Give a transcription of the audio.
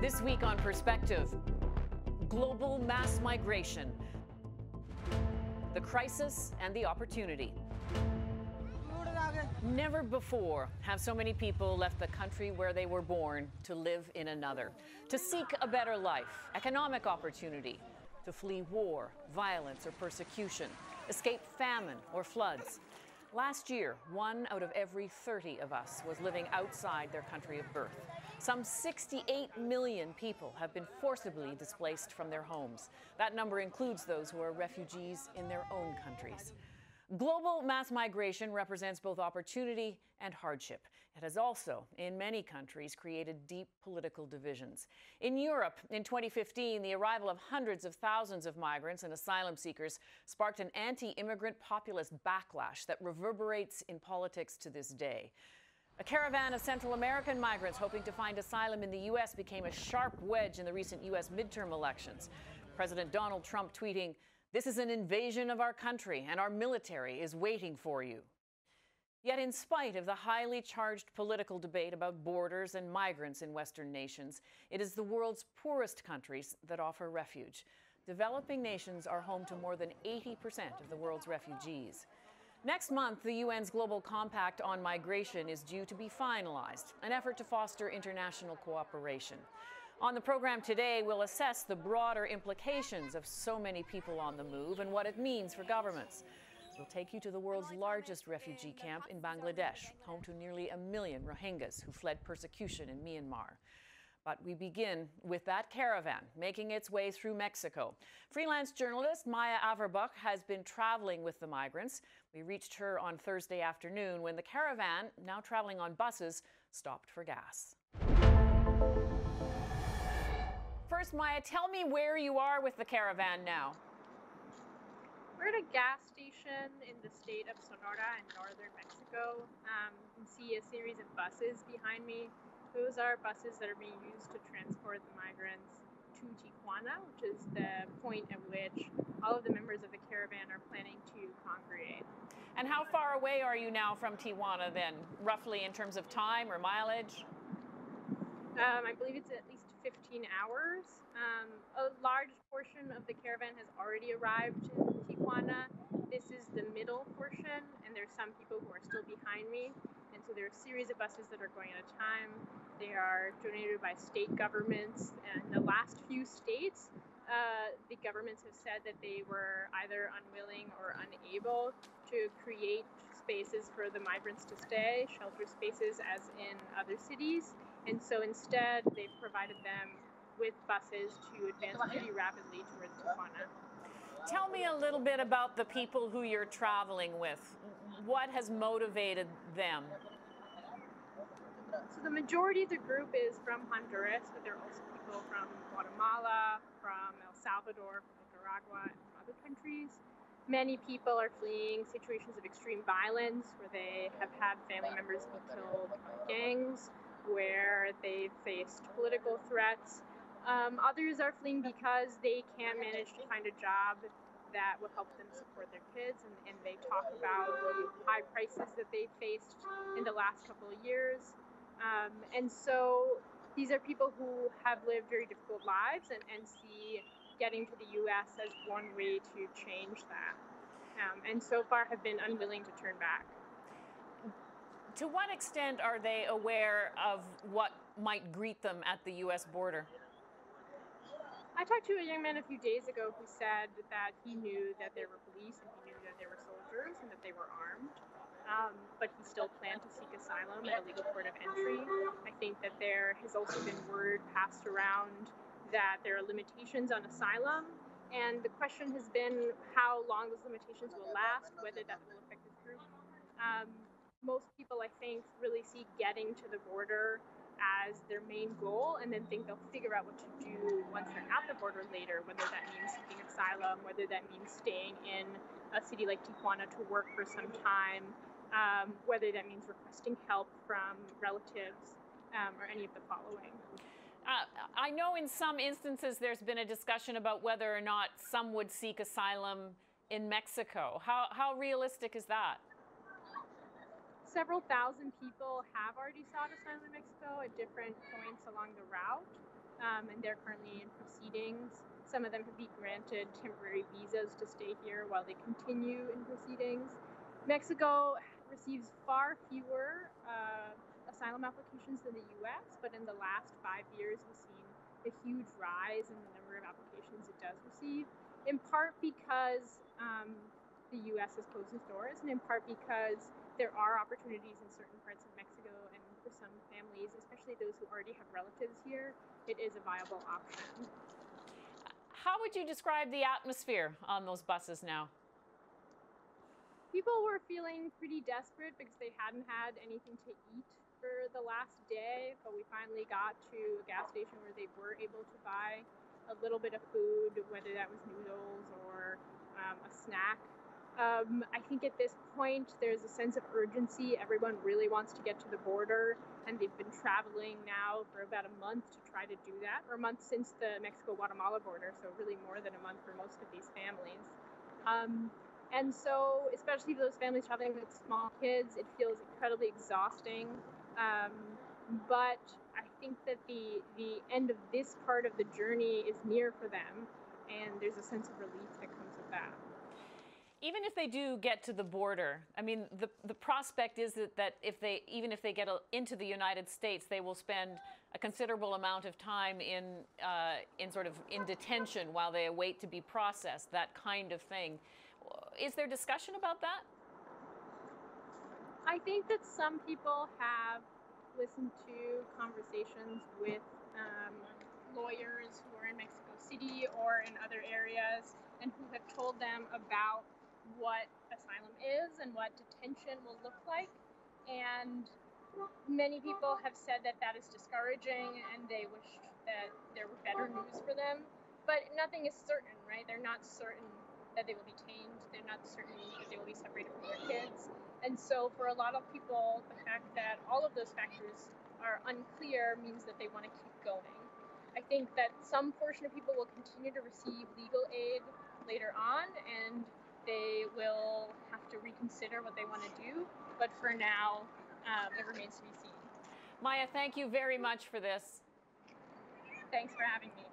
This week on Perspective, global mass migration, the crisis and the opportunity. Never before have so many people left the country where they were born to live in another, to seek a better life, economic opportunity, to flee war, violence, or persecution, escape famine or floods. Last year, 1 out of every 30 of us was living outside their country of birth. Some 68 million people have been forcibly displaced from their homes. That number includes those who are refugees in their own countries. Global mass migration represents both opportunity and hardship. It has also, in many countries, created deep political divisions. In Europe, in 2015, the arrival of hundreds of thousands of migrants and asylum seekers sparked an anti-immigrant populist backlash that reverberates in politics to this day. A caravan of Central American migrants hoping to find asylum in the U.S. became a sharp wedge in the recent U.S. midterm elections. President Donald Trump tweeting, "This is an invasion of our country, and our military is waiting for you." Yet in spite of the highly charged political debate about borders and migrants in Western nations, it is the world's poorest countries that offer refuge. Developing nations are home to more than 80% of the world's refugees. Next month, the UN's Global Compact on Migration is due to be finalized, an effort to foster international cooperation. On the program today, we'll assess the broader implications of so many people on the move and what it means for governments. We'll take you to the world's largest refugee camp in Bangladesh, home to nearly 1 million Rohingyas who fled persecution in Myanmar. But we begin with that caravan making its way through Mexico. Freelance journalist Maya Averbuch has been traveling with the migrants. We reached her on Thursday afternoon when the caravan, now traveling on buses, stopped for gas. First, Maya, tell me where you are with the caravan now. We're at a gas station in the state of Sonora in northern Mexico. You can see a series of buses behind me. Those are buses that are being used to transport the migrants to Tijuana, which is the point at which all of the members of the caravan are planning to congregate. And how far away are you now from Tijuana then, roughly in terms of time or mileage? I believe it's at least 15 hours. A large portion of the caravan has already arrived in Tijuana. This is the middle portion, and there's some people who are still behind me. And so there are a series of buses that are going at a time. They are donated by state governments. And in the last few states, the governments have said that they were either unwilling or unable to create spaces for the migrants to stay, shelter spaces as in other cities. And so instead, they've provided them with buses to advance pretty rapidly towards Tijuana. Tell me a little bit about the people who you're traveling with. What has motivated them? So the majority of the group is from Honduras, but there are also people from Guatemala, from El Salvador, from Nicaragua, and from other countries. Many people are fleeing situations of extreme violence where they have had family members be killed by gangs, where they've faced political threats. Others are fleeing because they can't manage to find a job that will help them support their kids, and they talk about the high prices that they faced in the last couple of years. And so these are people who have lived very difficult lives and see getting to the U.S. as one way to change that, and so far have been unwilling to turn back. To what extent are they aware of what might greet them at the U.S. border? I talked to a young man a few days ago who said that he knew that there were police and he knew that there were soldiers and that they were armed, but he still planned to seek asylum at a legal port of entry. I think that there has also been word passed around that there are limitations on asylum, and the question has been how long those limitations will last, whether that will affect this group. Most people, I think, really see getting to the border as their main goal, and then think they'll figure out what to do once they're at the border later, whether that means seeking asylum, whether that means staying in a city like Tijuana to work for some time, whether that means requesting help from relatives, or any of the following. I know in some instances there's been a discussion about whether or not some would seek asylum in Mexico. How realistic is that? Several thousand people have already sought asylum in Mexico at different points along the route. and they're currently in proceedings. Some of them have been granted temporary visas to stay here while they continue in proceedings. Mexico receives far fewer asylum applications than the U.S., but in the last 5 years, we've seen a huge rise in the number of applications it does receive, in part because the U.S. has closed its doors, and in part because there are opportunities in certain parts of Mexico, and for some families, especially those who already have relatives here, it is a viable option. How would you describe the atmosphere on those buses now? People were feeling pretty desperate because they hadn't had anything to eat for the last day, but we finally got to a gas station where they were able to buy a little bit of food, whether that was noodles or a snack. I think at this point there's a sense of urgency. Everyone really wants to get to the border, and they've been traveling now for about a month to try to do that, or a month since the Mexico-Guatemala border, so really more than a month for most of these families. And so, especially for those families traveling with small kids, it feels incredibly exhausting. But I think that the end of this part of the journey is near for them, and there's a sense of relief that comes with that. Even if they do get to the border, I mean, the prospect is that even if they get into the United States, they will spend a considerable amount of time in detention while they await to be processed, that kind of thing. Is there discussion about that? I think that some people have listened to conversations with lawyers who are in Mexico City or in other areas, and who have told them about what asylum is and what detention will look like. And many people have said that that is discouraging, and they wish that there were better news for them. But nothing is certain, right? They're not certain that they will be tamed. They're not certain that they will be separated from their kids. And so for a lot of people, the fact that all of those factors are unclear means that they want to keep going. I think that some portion of people will continue to receive legal aid later on, and they will have to reconsider what they want to do. But for now, it remains to be seen. Maya, thank you very much for this. Thanks for having me.